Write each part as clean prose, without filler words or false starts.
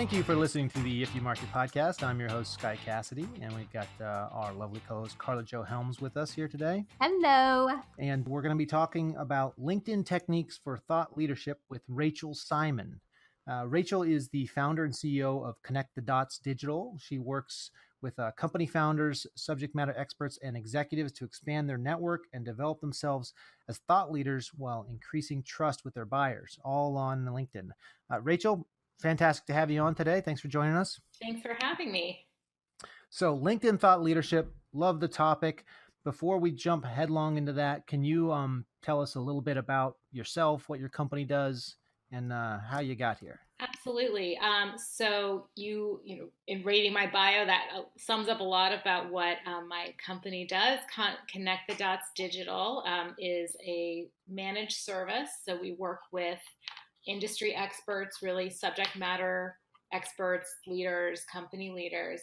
Thank you for listening to the If You Market podcast. I'm your host, Sky Cassidy, and we've got our lovely co-host, Carla Jo Helms, with us here today. Hello. And we're going to be talking about LinkedIn techniques for thought leadership with Rachel Simon. Rachel is the founder and CEO of Connect the Dots Digital. She works with company founders, subject matter experts, and executives to expand their network and develop themselves as thought leaders while increasing trust with their buyers, all on LinkedIn. Rachel, fantastic to have you on today. Thanks for joining us. Thanks for having me. So LinkedIn thought leadership, love the topic. Before we jump headlong into that, can you tell us a little bit about yourself, what your company does, and how you got here? Absolutely. So you know, in reading my bio, that sums up a lot about what my company does. Connect the Dots Digital is a managed service. So we work with industry experts, really subject matter experts, leaders, company leaders,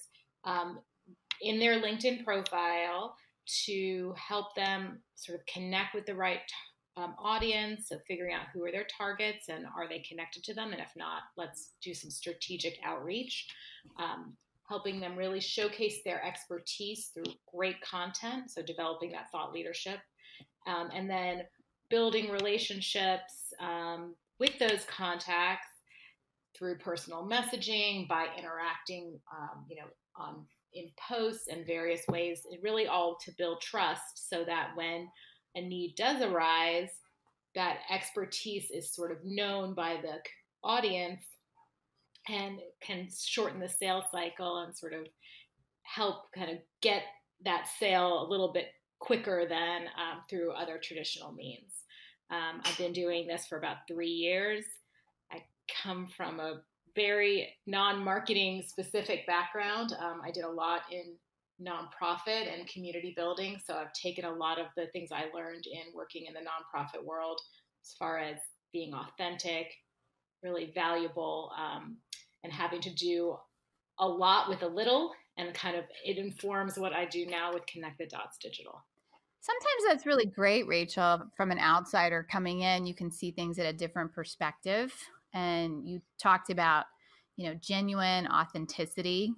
in their LinkedIn profile to help them sort of connect with the right audience, so figuring out who are their targets and are they connected to them, and if not, let's do some strategic outreach, helping them really showcase their expertise through great content, so developing that thought leadership, and then building relationships with those contacts through personal messaging, by interacting in posts and various ways, really all to build trust so that when a need does arise, that expertise is sort of known by the audience and can shorten the sales cycle and sort of help kind of get that sale a little bit quicker than through other traditional means. I've been doing this for about 3 years. I come from a very non-marketing specific background. I did a lot in nonprofit and community building. So I've taken a lot of the things I learned in working in the nonprofit world as far as being authentic, really valuable, and having to do a lot with a little, and kind of it informs what I do now with Connect the Dots Digital. Sometimes that's really great, Rachel. From an outsider coming in, you can see things at a different perspective. And you talked about, genuine authenticity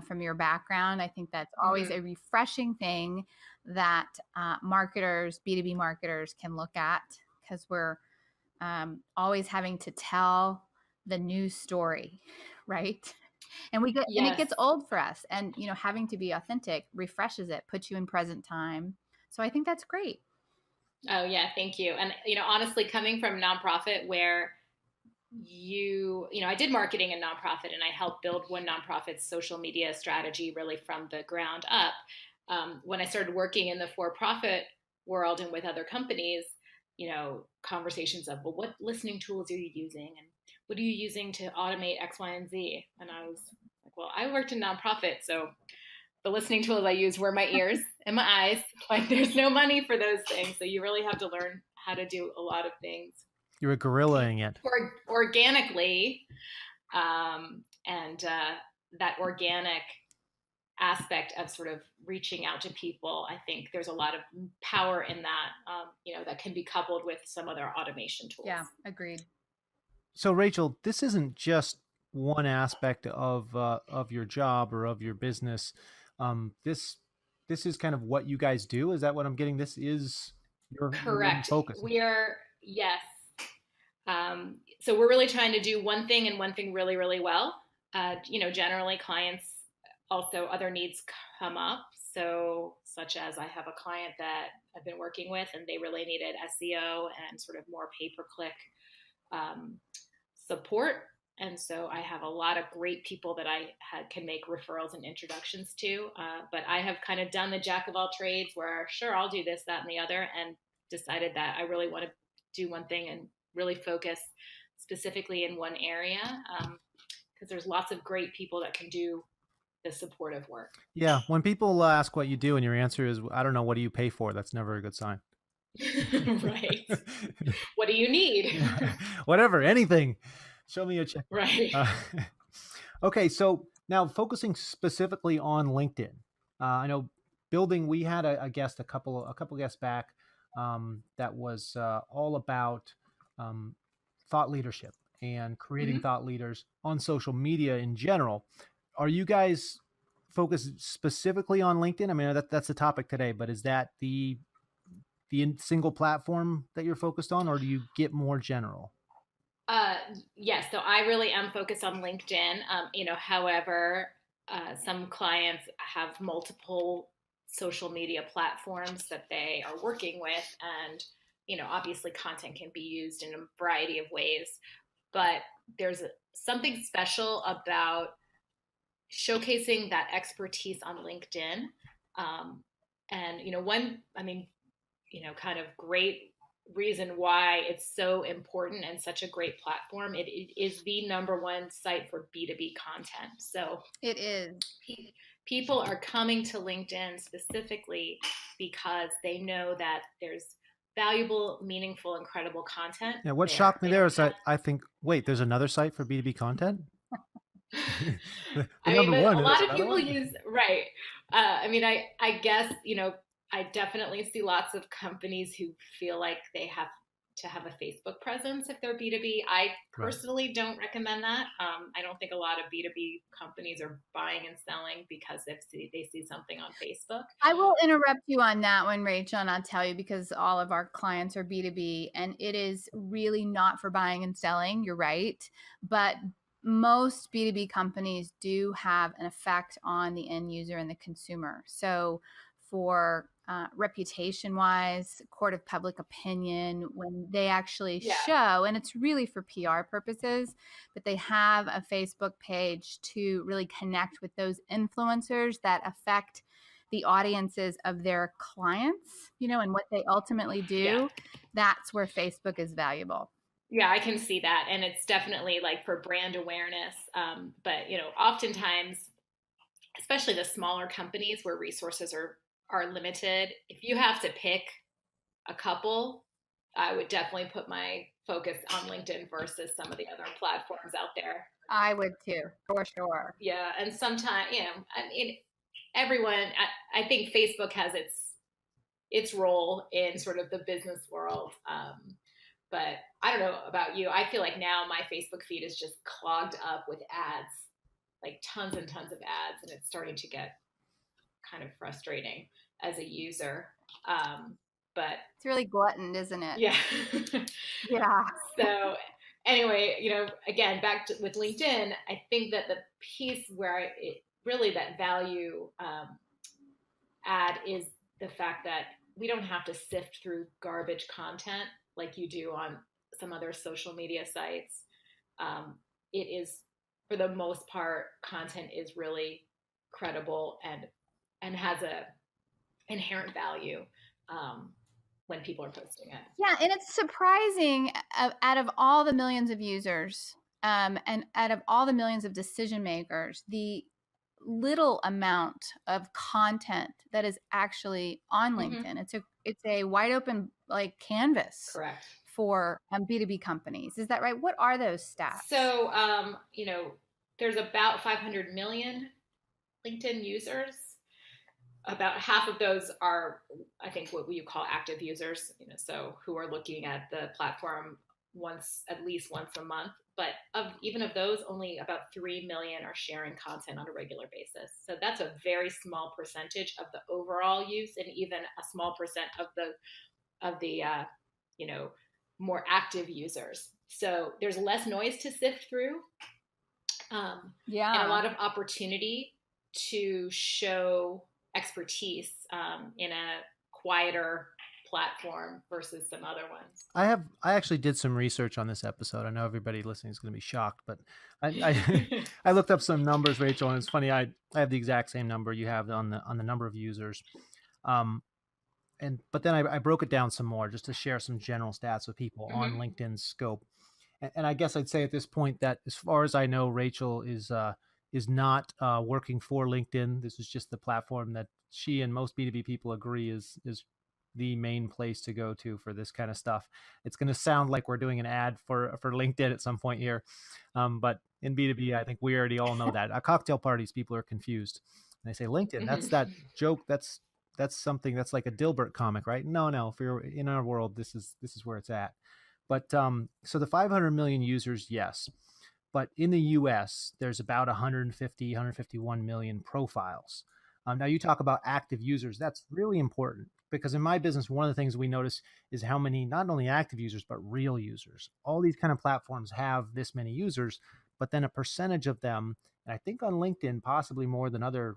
from your background. I think that's always a refreshing thing that marketers, B2B marketers can look at, because we're always having to tell the news story, right? And and it gets old for us. And, having to be authentic refreshes it, puts you in present time. So I think that's great. Oh, yeah. Thank you. And, honestly, coming from nonprofit where I did marketing in nonprofit, and I helped build one nonprofit's social media strategy really from the ground up. When I started working in the for-profit world and with other companies, conversations of, well, what listening tools are you using? And what are you using to automate X, Y, and Z? And I was like, well, I worked in nonprofit, so the listening tools I used were my ears and my eyes. Like, there's no money for those things. So you really have to learn how to do a lot of things. You were guerrillaing it. Organically. And that organic aspect of sort of reaching out to people, I think there's a lot of power in that, that can be coupled with some other automation tools. Yeah, agreed. So Rachel, this isn't just one aspect of your job or of your business. This is kind of what you guys do. Is that what I'm getting? This is your focus. We are, yes. So we're really trying to do one thing and one thing really, really well. Generally clients also other needs come up. So such as I have a client that I've been working with, and they really needed SEO and sort of more pay-per-click support. And so I have a lot of great people that I can make referrals and introductions to. But I have kind of done the jack of all trades where, sure, I'll do this, that, and the other, and decided that I really want to do one thing and really focus specifically in one area, because there's lots of great people that can do the supportive work. Yeah. When people ask what you do and your answer is, I don't know, what do you pay for? That's never a good sign. Right. What do you need? Whatever, anything. Show me a check. Right. Okay. So now focusing specifically on LinkedIn, I know building, we had a guest, a couple guests back, that was all about thought leadership and creating thought leaders on social media in general. Are you guys focused specifically on LinkedIn? I mean, that's the topic today, but is that the single platform that you're focused on, or do you get more general? Yes, so I really am focused on LinkedIn. However, some clients have multiple social media platforms that they are working with, and obviously content can be used in a variety of ways. But there's something special about showcasing that expertise on LinkedIn. And kind of great reason why it's so important and such a great platform. It is the number one site for B2B content. So it is. People are coming to LinkedIn specifically because they know that there's valuable, meaningful, incredible content. Yeah, what shocked me there is that I think, wait, there's another site for B2B content? A lot of people use, right. I guess, I definitely see lots of companies who feel like they have to have a Facebook presence if they're B2B. I personally don't recommend that. I don't think a lot of B2B companies are buying and selling because they see something on Facebook. I will interrupt you on that one, Rachel, and I'll tell you, because all of our clients are B2B, and it is really not for buying and selling. You're right. But most B2B companies do have an effect on the end user and the consumer. So for reputation wise, court of public opinion, when they actually show, and it's really for PR purposes, but they have a Facebook page to really connect with those influencers that affect the audiences of their clients, and what they ultimately do. That's where Facebook is valuable. Yeah, I can see that. And it's definitely like for brand awareness. But, oftentimes, especially the smaller companies where resources are limited, if you have to pick a couple, I would definitely put my focus on LinkedIn versus some of the other platforms out there. I would too, for sure. Yeah. And sometimes, everyone, I think Facebook has its role in sort of the business world. But I don't know about you. I feel like now my Facebook feed is just clogged up with ads, like tons and tons of ads, and it's starting to get kind of frustrating as a user. But it's really gluttoned, isn't it? Yeah. Yeah. So anyway, again, with LinkedIn, I think that the piece where that value add is the fact that we don't have to sift through garbage content like you do on some other social media sites. It is, for the most part, content is really credible and has a inherent value when people are posting it. Yeah, and it's surprising, out of all the millions of users and out of all the millions of decision makers, the little amount of content that is actually on LinkedIn. It's a wide open canvas. Correct. For B2B companies. Is that right? What are those stats? So, there's about 500 million LinkedIn users. About half of those are, I think, what you call active users, so who are looking at the platform at least once a month. But even of those, only about 3 million are sharing content on a regular basis. So that's a very small percentage of the overall use, and even a small percent of the more active users. So there's less noise to sift through. And a lot of opportunity to show expertise in a quieter platform versus some other ones. I actually did some research on this episode. I know everybody listening is going to be shocked, but I looked up some numbers, Rachel, and it's funny. I have the exact same number you have on the number of users. But then I broke it down some more just to share some general stats with people on LinkedIn's scope. And I guess I'd say at this point that, as far as I know, Rachel is not working for LinkedIn. This is just the platform that she and most B2B people agree is the main place to go to for this kind of stuff. It's going to sound like we're doing an ad for LinkedIn at some point here. But in B2B, I think we already all know that. At cocktail parties, people are confused. And they say, LinkedIn, that's that joke. That's something that's like a Dilbert comic, right? No. For in our world, this is where it's at. But so the 500 million users, yes. But in the US, there's about 150, 151 million profiles. Now, you talk about active users. That's really important because in my business, one of the things we notice is how many, not only active users, but real users. All these kind of platforms have this many users, but then a percentage of them, and I think on LinkedIn, possibly more than other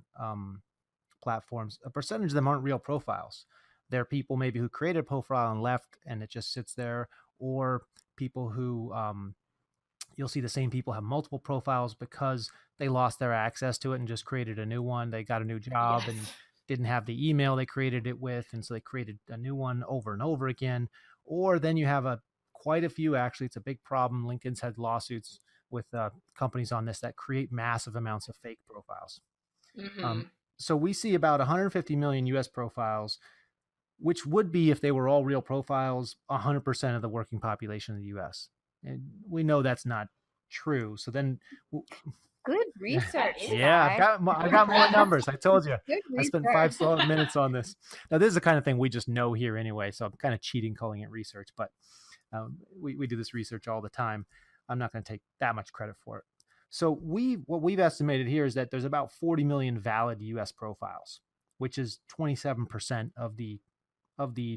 platforms, a percentage of them aren't real profiles. They're people maybe who created a profile and left and it just sits there, or people who, you'll see the same people have multiple profiles because they lost their access to it and just created a new one. They got a new job and didn't have the email they created it with, and so they created a new one over and over again. Or then you have quite a few, actually, it's a big problem. LinkedIn's had lawsuits with companies on this that create massive amounts of fake profiles. So we see about 150 million US profiles, which would be, if they were all real profiles, 100% of the working population of the US. And we know that's not true. So then, good research. Yeah, I got more numbers. I told you. I spent 5 solid minutes on this. Now, this is the kind of thing we just know here anyway, so I'm kind of cheating calling it research, but we do this research all the time. I'm not going to take that much credit for it. So what we've estimated here is that there's about 40 million valid US profiles, which is 27% of the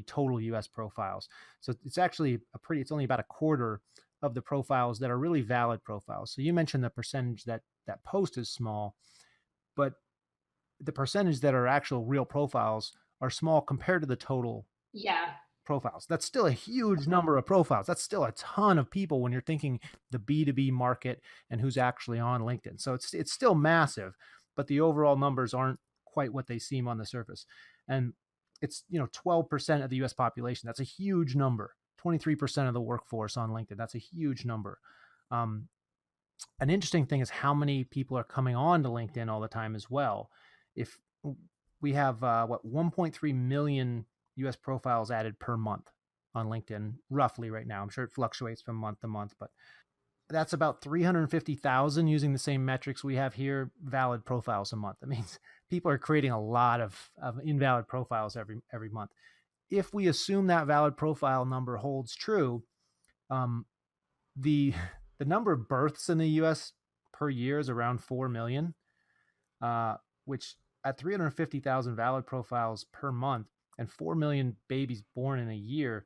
total US profiles. So it's actually it's only about a quarter of the profiles that are really valid profiles. So you mentioned the percentage that post is small, but the percentage that are actual real profiles are small compared to the total profiles. That's still a huge number of profiles. That's still a ton of people when you're thinking the B2B market and who's actually on LinkedIn. So it's still massive, but the overall numbers aren't quite what they seem on the surface. And it's 12% of the US population. That's a huge number. 23% of the workforce on LinkedIn. That's a huge number. An interesting thing is how many people are coming on to LinkedIn all the time as well. If we have 1.3 million US profiles added per month on LinkedIn, roughly right now. I'm sure it fluctuates from month to month, but that's about 350,000, using the same metrics we have here, valid profiles a month. That means people are creating a lot of invalid profiles every month. If we assume that valid profile number holds true, the number of births in the US per year is around 4 million, which at 350,000 valid profiles per month and 4 million babies born in a year,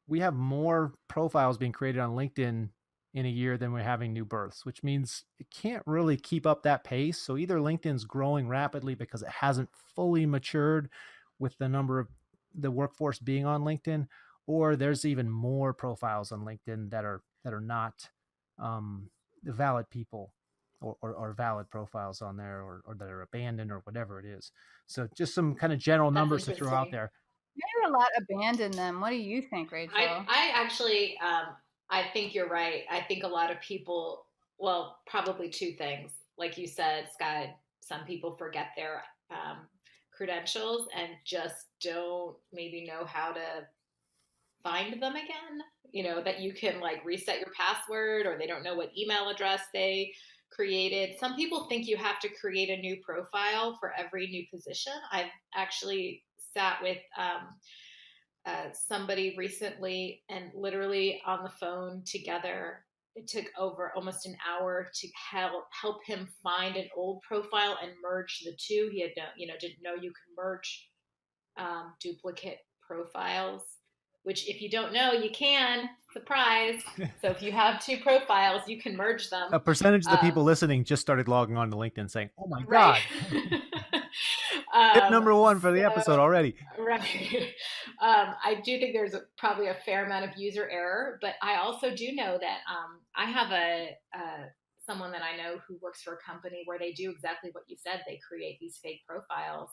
we have more profiles being created on LinkedIn in a year than we're having new births, which means it can't really keep up that pace. So either LinkedIn's growing rapidly because it hasn't fully matured with the number of the workforce being on LinkedIn, or there's even more profiles on LinkedIn that are not valid people or valid profiles on there, or that are abandoned or whatever it is. So just some kind of general numbers to throw out there. Maybe a lot abandon them. What do you think, Rachel? I actually, I think you're right. I think a lot of people, well, probably two things. Like you said, Scott, some people forget their credentials and just don't maybe know how to find them again. That you can like reset your password, or they don't know what email address they created. Some people think you have to create a new profile for every new position. I've actually sat with somebody recently, and literally on the phone together, it took over almost an hour to help him find an old profile and merge the two. He had didn't know you could merge duplicate profiles, which if you don't know, you can. Surprise. So if you have two profiles, you can merge them. A percentage of the people listening just started logging on to LinkedIn saying, oh my God. Tip number one for the episode already. Right. I do think there's probably a fair amount of user error, but I also do know that I have someone that I know who works for a company where they do exactly what you said. They create these fake profiles,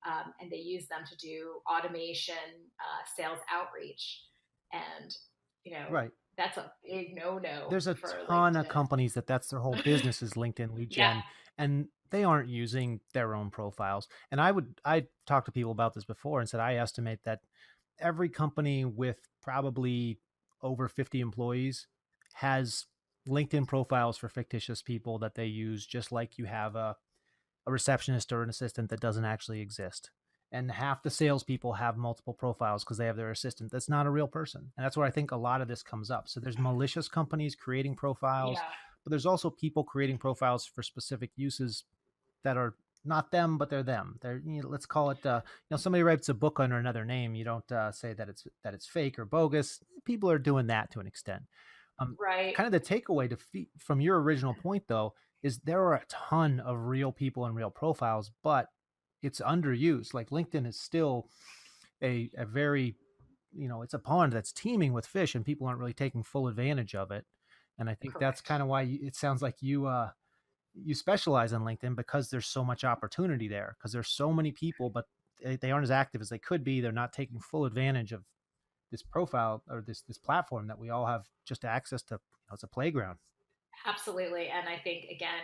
and they use them to do automation, sales outreach. And, right. That's a big no-no. There's a ton of companies that's their whole business is LinkedIn lead gen, and they aren't using their own profiles. And I talked to people about this before and said, I estimate that every company with probably over 50 employees has LinkedIn profiles for fictitious people that they use, just like you have a receptionist or an assistant that doesn't actually exist. and half the salespeople have multiple profiles because they have their assistant. That's not a real person. And that's where I think a lot of this comes up. So there's malicious companies creating profiles, Yeah. but there's also people creating profiles for specific uses that are not them, but they're them. They're, let's call it, somebody writes a book under another name. You don't say that it's fake or bogus. People are doing that to an extent. Right. Kind of the takeaway from your original point, though, is there are a ton of real people and real profiles, but it's underused. Like LinkedIn is still a very, it's a pond that's teeming with fish, and people aren't really taking full advantage of it. And I think that's Correct. kind of why it sounds like you specialize in LinkedIn, because there's so much opportunity there, because there's so many people, but they aren't as active as they could be. They're not taking full advantage of this profile or this platform that we all have just access to. It's a playground. Absolutely. And I think, again,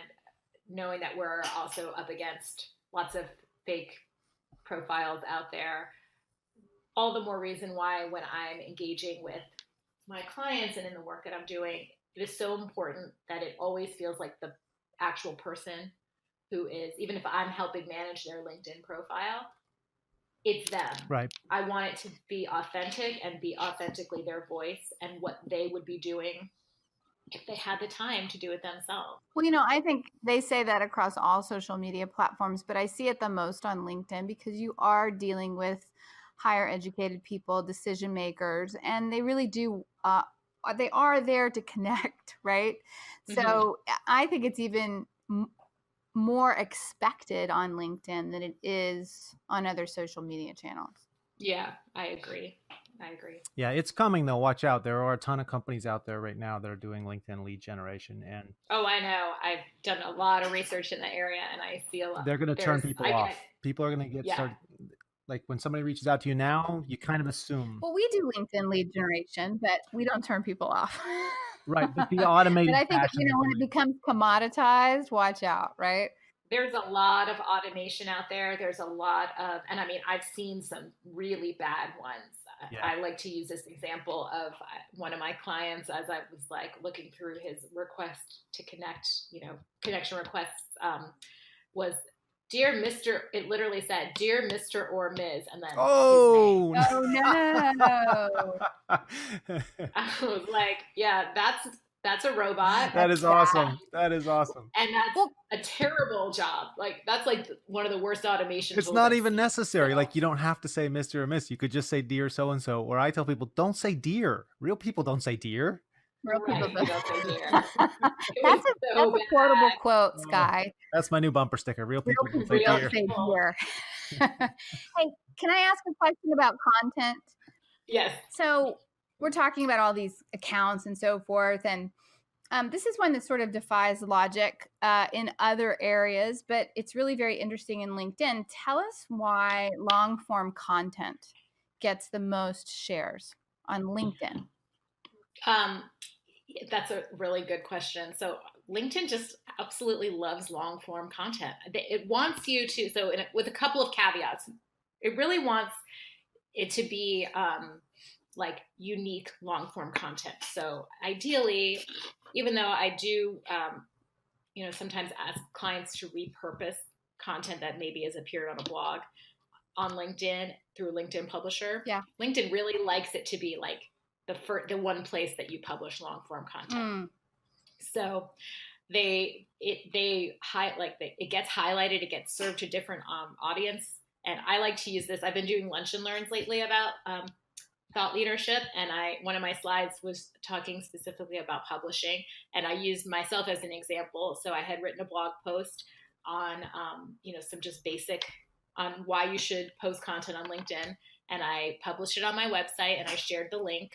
knowing that we're also up against lots of fake profiles out there, all the more reason why when I'm engaging with my clients and in the work that I'm doing, it is so important that it always feels like the actual person who is, even if I'm helping manage their LinkedIn profile, it's them. Right. I want it to be authentic and be authentically their voice and what they would be doing if they had the time to do it themselves. Well, I think they say that across all social media platforms, but I see it the most on LinkedIn because you are dealing with higher educated people, decision makers, and they really do. They are there to connect, right? Mm-hmm. So I think it's even more expected on LinkedIn than it is on other social media channels. Yeah, I agree. Yeah, it's coming though. Watch out. There are a ton of companies out there right now that are doing LinkedIn lead generation. And I know. I've done a lot of research in the area, and I see a lot. They're going to turn people off. People are going to get started. Like when somebody reaches out to you now, you kind of assume. Well, we do LinkedIn lead generation, but we don't turn people off. Right, but the automated. But I think when it becomes commoditized, watch out, right? There's a lot of automation out there. There's a lot of, and I mean, I've seen some really bad ones. Yeah. I like to use this example of one of my clients as I was like looking through his request to connect, connection requests, was Dear Mr. It literally said, Dear Mr. or Ms. And then oh no. I was like, yeah, that's a robot. That is awesome. That is awesome. And that's a terrible job. Like that's like one of the worst automation tools. It's not even necessary. Like you don't have to say Mr. or Miss. You could just say dear so-and-so. Or I tell people, don't say dear. Real people don't say dear. Real people don't say dear. That's a quotable quote, Sky. That's my new bumper sticker. Real people don't say dear. Hey, can I ask a question about content? Yes. So we're talking about all these accounts and so forth. And this is one that sort of defies logic in other areas, but it's really very interesting in LinkedIn. Tell us why long form content gets the most shares on LinkedIn. That's a really good question. So LinkedIn just absolutely loves long form content. It wants you to, with a couple of caveats, it really wants it to be like unique long form content. So ideally, even though I do, sometimes ask clients to repurpose content that maybe has appeared on a blog on LinkedIn through LinkedIn Publisher. Yeah. LinkedIn really likes it to be like the one place that you publish long form content. So it gets highlighted, it gets served to different audience. And I like to use this. I've been doing lunch and learns lately about thought leadership. And one of my slides was talking specifically about publishing. And I used myself as an example. So I had written a blog post on, some just basic on why you should post content on LinkedIn. And I published it on my website and I shared the link,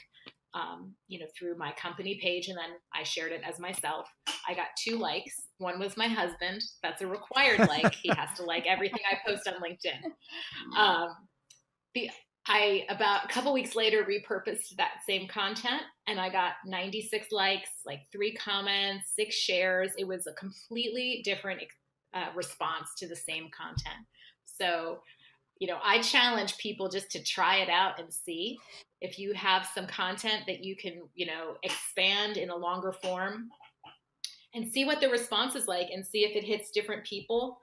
through my company page. And then I shared it as myself. I got 2 likes. One was my husband. That's a required like. He has to like everything I post on LinkedIn. I about a couple weeks later repurposed that same content and I got 96 likes, like 3 comments, 6 shares. It was a completely different response to the same content. So, I challenge people just to try it out and see if you have some content that you can, expand in a longer form and see what the response is like and see if it hits different people.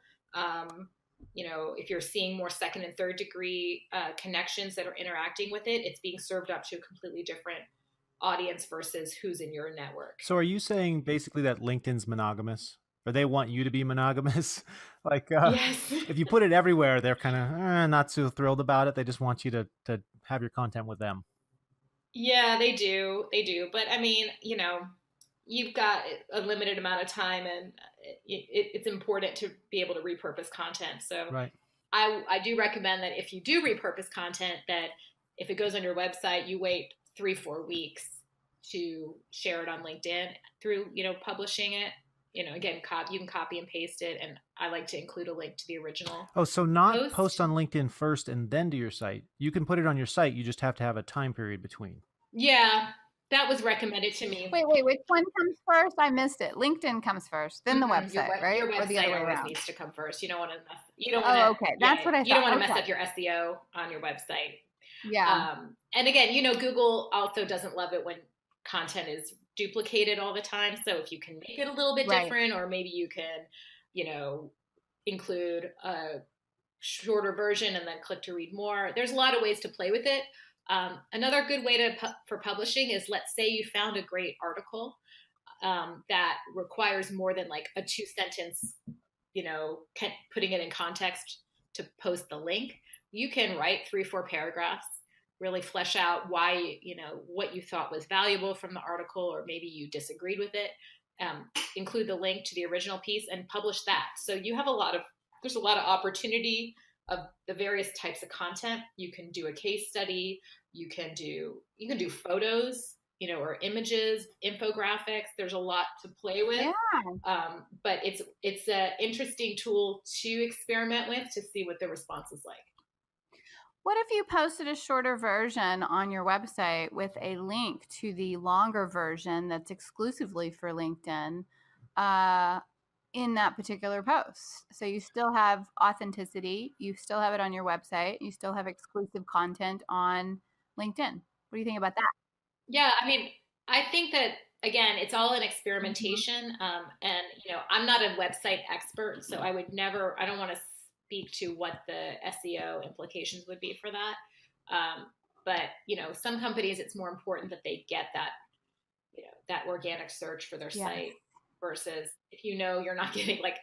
if you're seeing more second and third degree connections that are interacting with it, it's being served up to a completely different audience versus who's in your network. So are you saying basically that LinkedIn's monogamous, or they want you to be monogamous? Like, Yes. if you put it everywhere, they're kind of not so thrilled about it. They just want you to have your content with them. Yeah, they do. They do. But I mean, you've got a limited amount of time, and it's important to be able to repurpose content. So Right. I do recommend that if you do repurpose content, that if it goes on your website, you wait 3-4 weeks to share it on LinkedIn through, publishing it. Again, you can copy and paste it, and I like to include a link to the original Oh, so not post post. on LinkedIn first and then to your site. You can put it on your site. You just have to have a time period between. Yeah, that was recommended to me. Wait, which one comes first? I missed it. LinkedIn comes first, then the website, right? Your Or the other website way always around? needs to come first. You don't want to Oh, okay. That's what I you don't thought. want to mess Okay. up your SEO on your website. Yeah. And again, Google also doesn't love it when content is duplicated all the time. So if you can make it a little bit Right. different, or maybe you can, include a shorter version and then click to read more. There's a lot of ways to play with it. Another good way for publishing is, let's say you found a great article that requires more than like a 2 sentence, putting it in context to post the link. You can write 3-4 paragraphs, really flesh out why, what you thought was valuable from the article, or maybe you disagreed with it. Include the link to the original piece and publish that. So there's a lot of opportunity of the various types of content. You can do a case study. You can do photos, or images, infographics. There's a lot to play with. Yeah. But it's an interesting tool to experiment with to see what the response is like. What if you posted a shorter version on your website with a link to the longer version that's exclusively for LinkedIn in that particular post? So you still have authenticity, you still have it on your website, you still have exclusive content on LinkedIn. What do you think about that? Yeah, I mean, I think that, again, it's all an Mm-hmm. experimentation. And I'm not a website expert, so I don't want to speak to what the SEO implications would be for that. But some companies, it's more important that they get that organic search for their Yes. site, versus if you're not getting, like,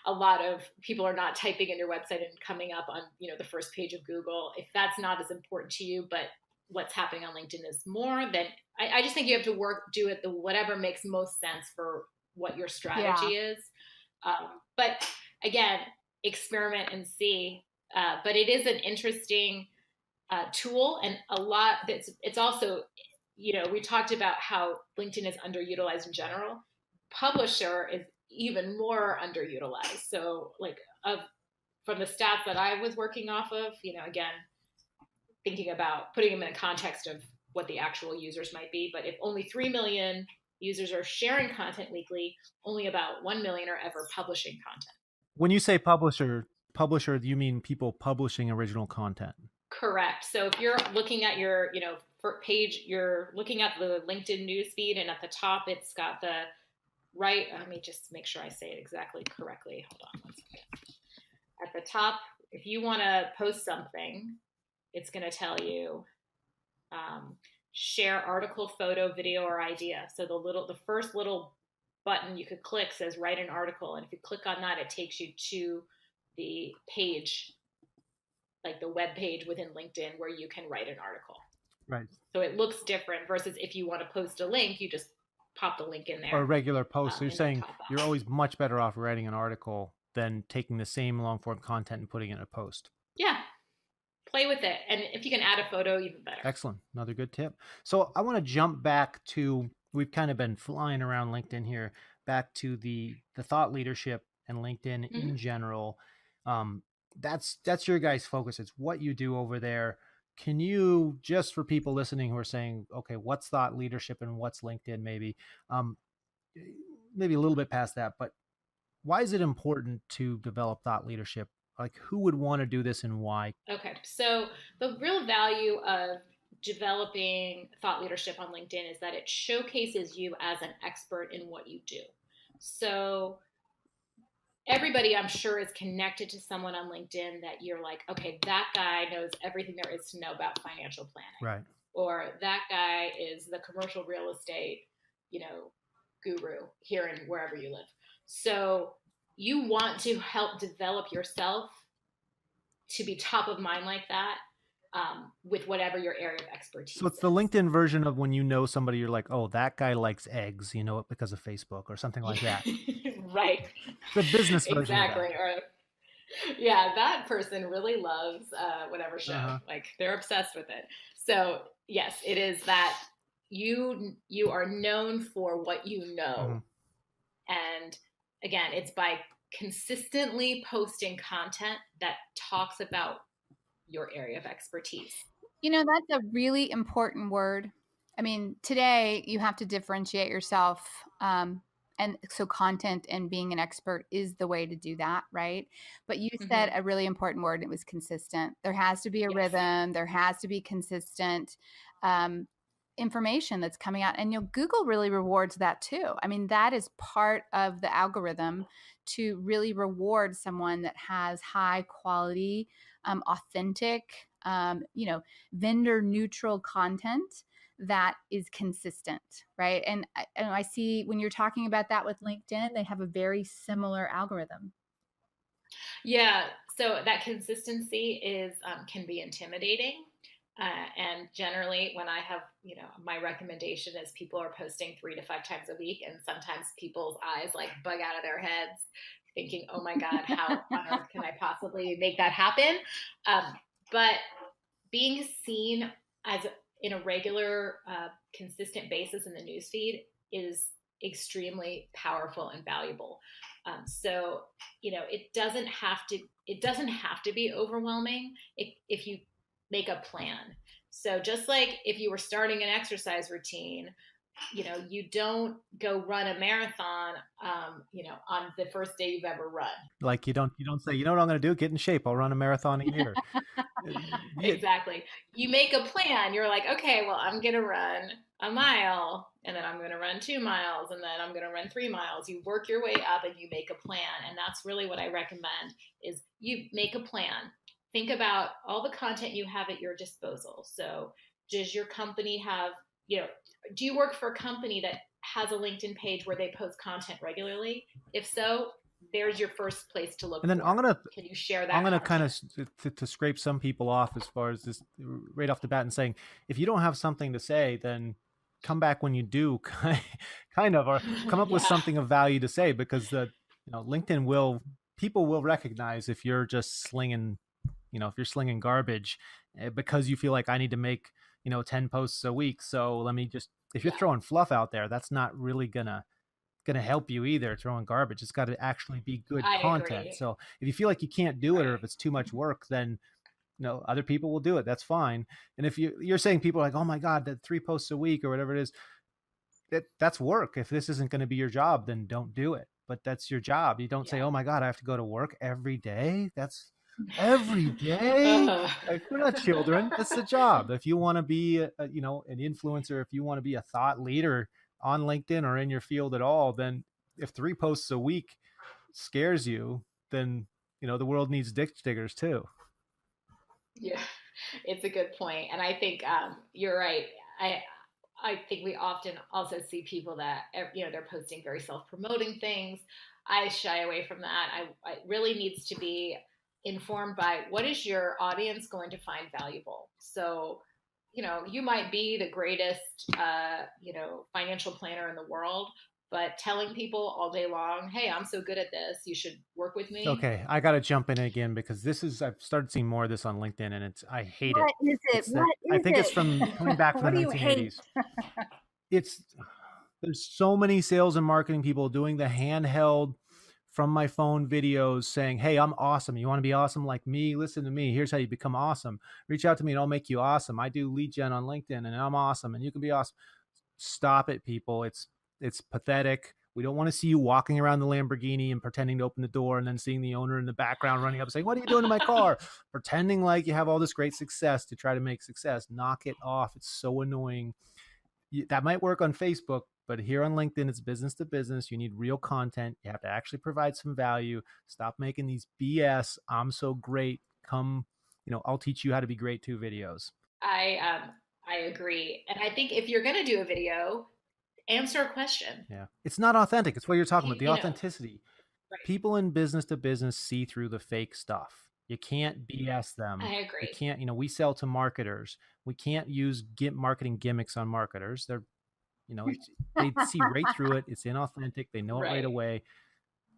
a lot of people are not typing in your website and coming up on the first page of Google. If that's not as important to you, but what's happening on LinkedIn is more, then I just think you have to do it whatever makes most sense for what your strategy Yeah. is. But again, experiment and see. But it is an interesting tool, and a lot. It's also, we talked about how LinkedIn is underutilized in general. Publisher is even more underutilized. So, like, from the stats that I was working off of, again, thinking about putting them in a context of what the actual users might be. But if only 3 million users are sharing content weekly, only about 1 million are ever publishing content. When you say publisher, you mean people publishing original content? Correct. So if you're looking at your, page, you're looking at the LinkedIn newsfeed, and at the top, it's got the right. Let me just make sure I say it exactly correctly. Hold on one second. At the top, if you want to post something, it's going to tell you share article, photo, video, or idea. So the first little button you could click says write an article, and if you click on that, it takes you to the page, like the web page within LinkedIn, where you can write an article. Right. So it looks different, versus if you want to post a link, you just pop the link in there. Or a regular post. So you're in saying you're always much better off writing an article than taking the same long form content and putting it in a post. Yeah. Play with it. And if you can add a photo, even better. Excellent. Another good tip. So I want to jump back to, we've kind of been flying around LinkedIn here, back to the thought leadership and LinkedIn in general. That's your guys' focus. It's what you do over there. Can you, just for people listening who are saying, okay, what's thought leadership and what's LinkedIn, maybe a little bit past that, but why is it important to develop thought leadership? Like, who would want to do this and why? Okay. So the real value of developing thought leadership on LinkedIn is that it showcases you as an expert in what you do. So everybody I'm sure is connected to someone on LinkedIn that you're like, okay, that guy knows everything there is to know about financial planning. Right. Or that guy is the commercial real estate, guru here and wherever you live. So you want to help develop yourself to be top of mind like that, with whatever your area of expertise So it's the is. LinkedIn version of when you know somebody, you're like, oh, that guy likes eggs, you know it because of Facebook or something like that. Right. The business version of Exactly. that. Or yeah, that person really loves whatever show. Uh-huh. Like they're obsessed with it. So yes, it is that you are known for what you know, and again, it's by consistently posting content that talks about your area of expertise. That's a really important word. I mean, today you have to differentiate yourself. And so content and being an expert is the way to do that, right? But you said a really important word, and it was consistent. There has to be a Yes. rhythm, there has to be consistent information that's coming out. And Google really rewards that too. I mean, that is part of the algorithm to really reward someone that has high quality, authentic, vendor neutral content that is consistent, right? And I see when you're talking about that with LinkedIn, they have a very similar algorithm. Yeah, so that consistency is can be intimidating. And generally, when I have, my recommendation is people are posting 3 to 5 times a week, and sometimes people's eyes like bug out of their heads, thinking, "Oh my God, how on earth can I possibly make that happen?" But being seen as in a regular, consistent basis in the newsfeed is extremely powerful and valuable. So it doesn't have to be overwhelming if you make a plan. So just like if you were starting an exercise routine, you don't go run a marathon, on the first day you've ever run. Like you don't say, you know what I'm going to do? Get in shape. I'll run a marathon a year. Exactly. You make a plan. You're like, okay, well, I'm going to run a mile, and then I'm going to run 2 miles, and then I'm going to run 3 miles. You work your way up and you make a plan. And that's really what I recommend is you make a plan. Think about all the content you have at your disposal. So does your company have, do you work for a company that has a LinkedIn page where they post content regularly? If so, there's your first place to look. And then for. Can you share that? I'm going to kind of to scrape some people off as far as this right off the bat and saying, if you don't have something to say, then come back when you do, kind of, or come up with something of value to say, because LinkedIn people will recognize if you're just slinging, if you're slinging garbage, because you feel like I need to make 10 posts a week. So let me just, if you're throwing fluff out there, that's not really gonna help you either. Throwing garbage, it's got to actually be good content. Agree. So if you feel like you can't do it, or if it's too much work, then other people will do it. That's fine. And if you're saying people are like, oh my God, that 3 posts a week or whatever it is, that's work. If this isn't going to be your job, then don't do it. But that's your job. You don't say, oh my God, I have to go to work every day. That's every day. Like, we're not children. That's the job. If you want to be an influencer, if you want to be a thought leader on LinkedIn or in your field at all, then if 3 posts a week scares you, then the world needs ditch diggers too. Yeah, it's a good point. And I think you're right. I think we often also see people that, they're posting very self-promoting things. I shy away from that. I really needs to be informed by what is your audience going to find valuable. So, you might be the greatest, financial planner in the world, but telling people all day long, hey, I'm so good at this, you should work with me. Okay, I got to jump in again, because I've started seeing more of this on LinkedIn, and I hate it. What is it? I think it's from coming back from the 1980s. There's so many sales and marketing people doing the handheld from my phone videos saying, hey, I'm awesome. You want to be awesome like me? Listen to me. Here's how you become awesome. Reach out to me and I'll make you awesome. I do lead gen on LinkedIn and I'm awesome and you can be awesome. Stop it, people. It's pathetic. We don't want to see you walking around the Lamborghini and pretending to open the door and then seeing the owner in the background running up saying, what are you doing to my car? Pretending like you have all this great success to try to make success. Knock it off. It's so annoying. That might work on Facebook, but here on LinkedIn, it's business to business. You need real content. You have to actually provide some value. Stop making these BS, I'm so great, come, I'll teach you how to be great too videos. I agree. And I think if you're going to do a video, answer a question. Yeah. It's not authentic. It's what you're talking about, the You know, authenticity. right. People in business to business see through the fake stuff. You can't BS them. I You agree. can't, we sell to marketers. We can't use marketing gimmicks on marketers. They're, they see right through it. It's inauthentic. They know it right away.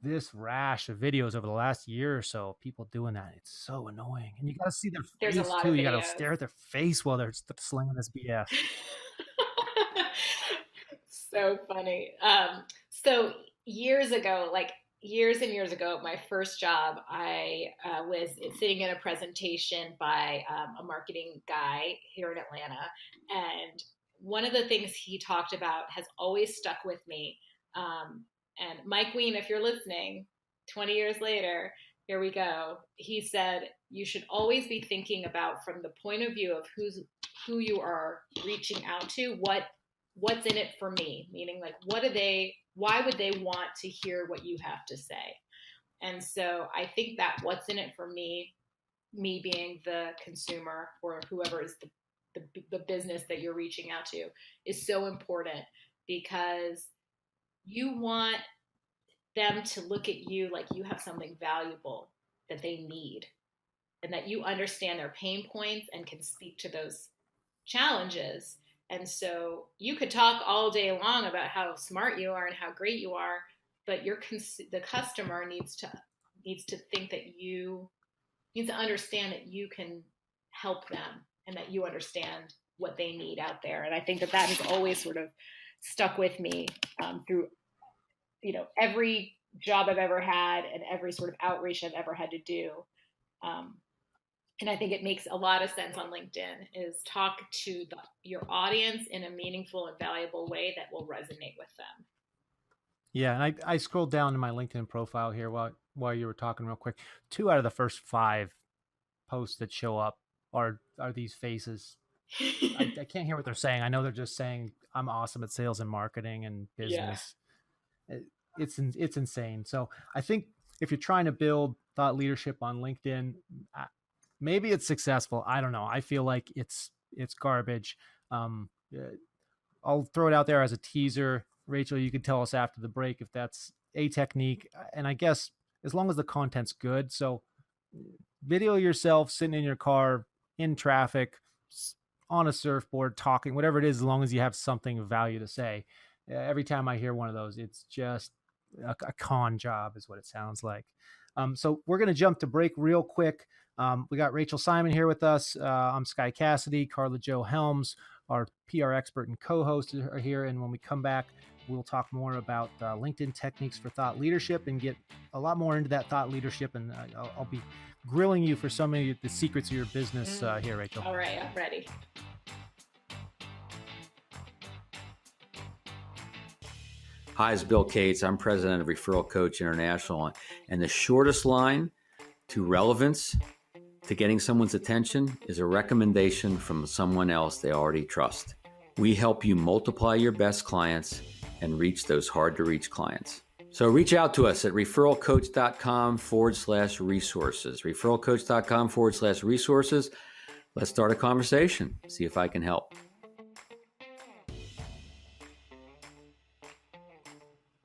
This rash of videos over the last year or so, people doing that, it's so annoying. And you got to see their face too. You got to stare at their face while they're slinging this BS. So funny. So years and years ago, my first job, I was sitting in a presentation by a marketing guy here in Atlanta. And one of the things he talked about has always stuck with me. And Mike Ween, if you're listening, 20 years later, here we go. He said, you should always be thinking about from the point of view of who you are reaching out to, what's in it for me, meaning like, why would they want to hear what you have to say? And so I think that what's in it for me being the consumer or whoever is the business that you're reaching out to is so important, because you want them to look at you like you have something valuable that they need, and that you understand their pain points and can speak to those challenges. And so you could talk all day long about how smart you are and how great you are, but the customer needs to think that needs to understand that you can help them and that you understand what they need out there. And I think that has always sort of stuck with me through, every job I've ever had and every sort of outreach I've ever had to do. And I think it makes a lot of sense on LinkedIn is talk to your audience in a meaningful and valuable way that will resonate with them. Yeah, and I scrolled down to my LinkedIn profile here while you were talking real quick. 2 out of the first 5 posts that show up are these faces. I can't hear what they're saying. I know they're just saying I'm awesome at sales and marketing and business. Yeah. It's insane. So I think if you're trying to build thought leadership on LinkedIn, maybe it's successful. I don't know. I feel like it's garbage. I'll throw it out there as a teaser. Rachel, you could tell us after the break if that's a technique. And I guess as long as the content's good. So video yourself sitting in your car in traffic, on a surfboard, talking, whatever it is, as long as you have something of value to say. Every time I hear one of those, it's just a con job is what it sounds like. So we're going to jump to break real quick. We got Rachel Simon here with us. I'm Sky Cassidy. Carla Jo Helms, our PR expert and co-host, are here. And when we come back, we'll talk more about LinkedIn techniques for thought leadership and get a lot more into that thought leadership. And I'll be grilling you for some of the secrets of your business here, Rachel. All right, I'm ready. Hi, it's Bill Cates. I'm president of Referral Coach International. And the shortest line to relevance, to getting someone's attention, is a recommendation from someone else they already trust. We help you multiply your best clients and reach those hard to reach clients. So reach out to us at referralcoach.com/resources. Referralcoach.com/resources. Let's start a conversation. See if I can help.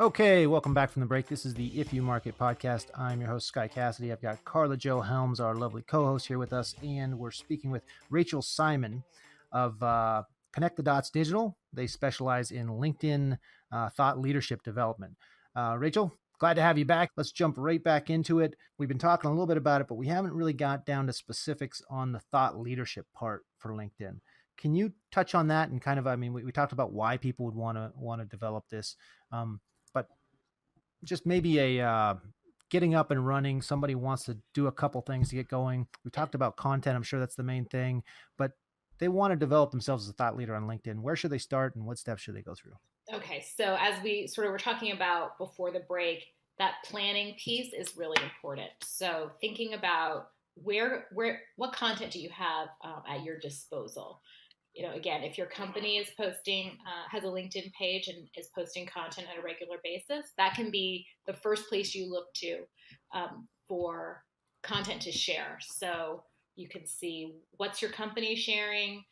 Okay, welcome back from the break. This is the If You Market podcast. I'm your host, Sky Cassidy. I've got Carla Jo Helms, our lovely co-host, here with us, and we're speaking with Rachel Simon of Connect the Dots Digital. They specialize in LinkedIn thought leadership development. Rachel, glad to have you back. Let's jump right back into it. We've been talking a little bit about it, but we haven't really got down to specifics on the thought leadership part for LinkedIn. Can you touch on that and kind of, we talked about why people would want to develop this, but just maybe a getting up and running. Somebody wants to do a couple things to get going. We talked about content. I'm sure that's the main thing, but they want to develop themselves as a thought leader on LinkedIn. Where should they start and what steps should they go through? Okay. So as we sort of were talking about before the break, that planning piece is really important. So thinking about what content do you have at your disposal? again, if your company is posting, has a LinkedIn page and is posting content on a regular basis, that can be the first place you look to for content to share. So you can see what's your company sharing.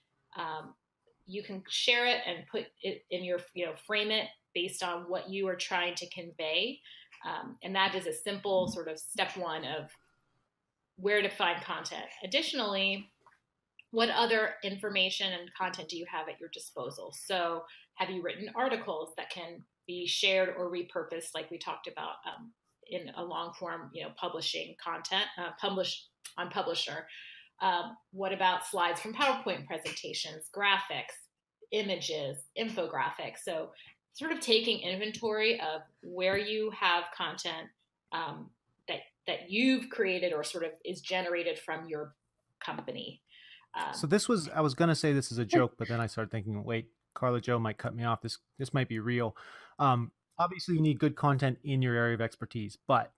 You can share it and put it in your, frame it based on what you are trying to convey. And that is a simple sort of step one of where to find content. Additionally, what other information and content do you have at your disposal? So have you written articles that can be shared or repurposed, like we talked about in a long form, publishing content, published on Publisher? What about slides from PowerPoint presentations, graphics, images, infographics? So sort of taking inventory of where you have content that you've created or sort of is generated from your company. So I was going to say this is a joke, but then I started thinking, wait, Carla Jo might cut me off. This might be real. Obviously you need good content in your area of expertise, but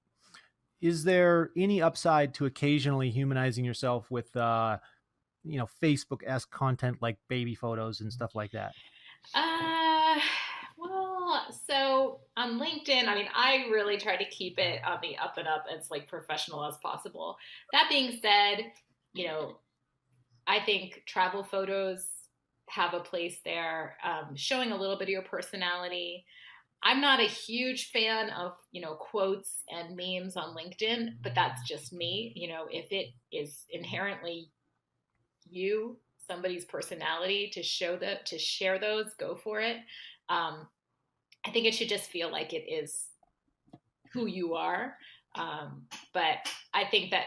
is there any upside to occasionally humanizing yourself with, Facebook-esque content like baby photos and stuff like that? Well, so on LinkedIn, I really try to keep it on the up and up as like professional as possible. That being said, I think travel photos have a place there, showing a little bit of your personality. I'm not a huge fan of, quotes and memes on LinkedIn, but that's just me. If it is inherently somebody's personality to share those, go for it. I think it should just feel like it is who you are. But I think that,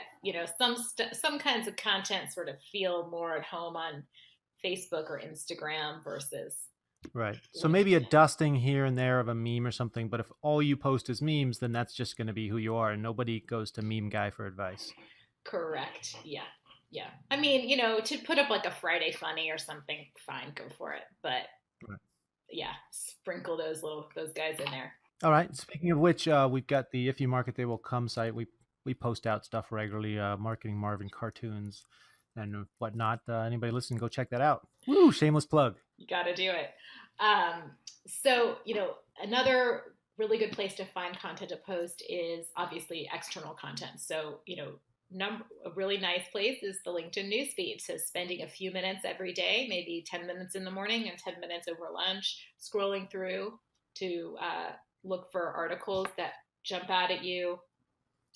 some kinds of content sort of feel more at home on Facebook or Instagram versus. Right. So maybe a dusting here and there of a meme or something, but if all you post is memes, then that's just going to be who you are, and nobody goes to Meme Guy for advice. Correct. Yeah. Yeah. To put up like a Friday funny or something, fine, go for it. But right. Yeah, sprinkle those guys in there. All right. Speaking of which, we've got the If You Market, They Will Come site. We post out stuff regularly, Marketing Marvin cartoons and whatnot. Anybody listening, go check that out. Woo, shameless plug. You got to do it. So, another really good place to find content to post is obviously external content. So, a really nice place is the LinkedIn newsfeed. So spending a few minutes every day, maybe 10 minutes in the morning and 10 minutes over lunch, scrolling through to look for articles that jump out at you.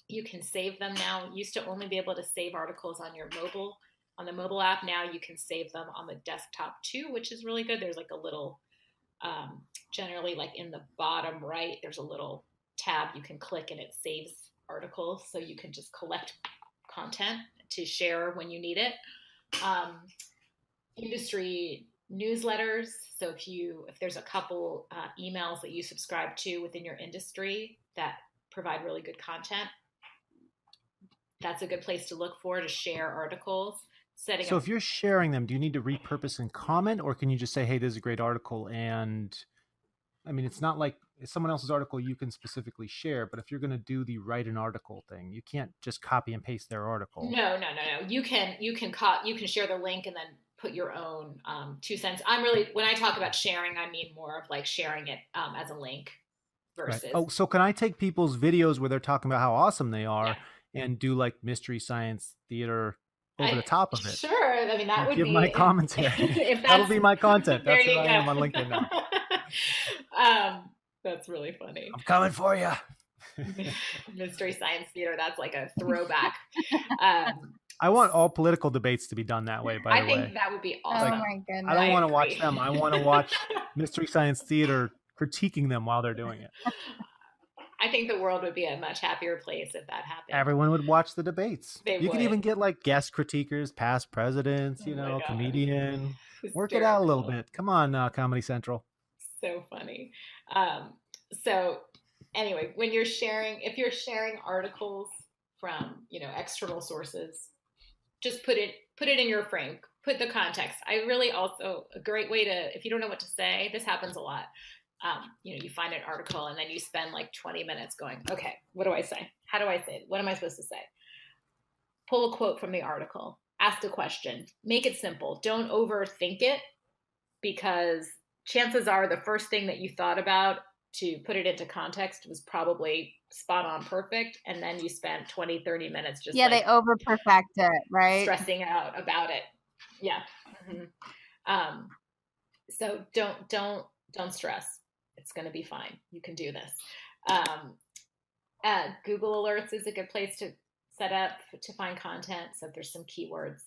You can save them now. You used to only be able to save articles on the mobile app. Now you can save them on the desktop too, which is really good. There's like a little, generally like in the bottom right, there's a little tab you can click and it saves articles. So you can just collect content to share when you need it. Industry newsletters. So if there's a couple emails that you subscribe to within your industry that provide really good content, that's a good place to look for to share articles. So if you're sharing them, do you need to repurpose and comment, or can you just say, hey, this is a great article? And it's not like it's someone else's article you can specifically share, but if you're going to do the write an article thing, you can't just copy and paste their article. No. You can share the link and then put your own 2 cents. When I talk about sharing, I mean more of like sharing it as a link versus. Right. Oh, so can I take people's videos where they're talking about how awesome they are and do like Mystery Science Theater over the top of it? Sure. That would give be my commentary. That'll be my content. That's what I am on LinkedIn now. That's really funny. I'm coming for you. Mystery Science Theater. That's like a throwback. I want all political debates to be done that way, by the way. I think that would be awesome. Oh my goodness. I don't want to watch them. I want to watch Mystery Science Theater critiquing them while they're doing it. I think the world would be a much happier place if that happened. Everyone would watch the debates. You could even get like guest critiquers, past presidents, comedian. Work it out a little bit. Come on, Comedy Central. So funny. So anyway, if you're sharing articles from, external sources, just put it in your frame, put the context. A great way to, if you don't know what to say, this happens a lot. You find an article and then you spend like 20 minutes going, okay, what do I say? How do I say it? What am I supposed to say? Pull a quote from the article, ask a question, make it simple. Don't overthink it. because chances are the first thing that you thought about to put it into context was probably spot on perfect. And then you spent 20, 30 minutes just they over perfect it, right? Stressing out about it. Yeah. Mm-hmm. So don't stress. It's going to be fine. You can do this. Google Alerts is a good place to set up to find content. So if there's some keywords,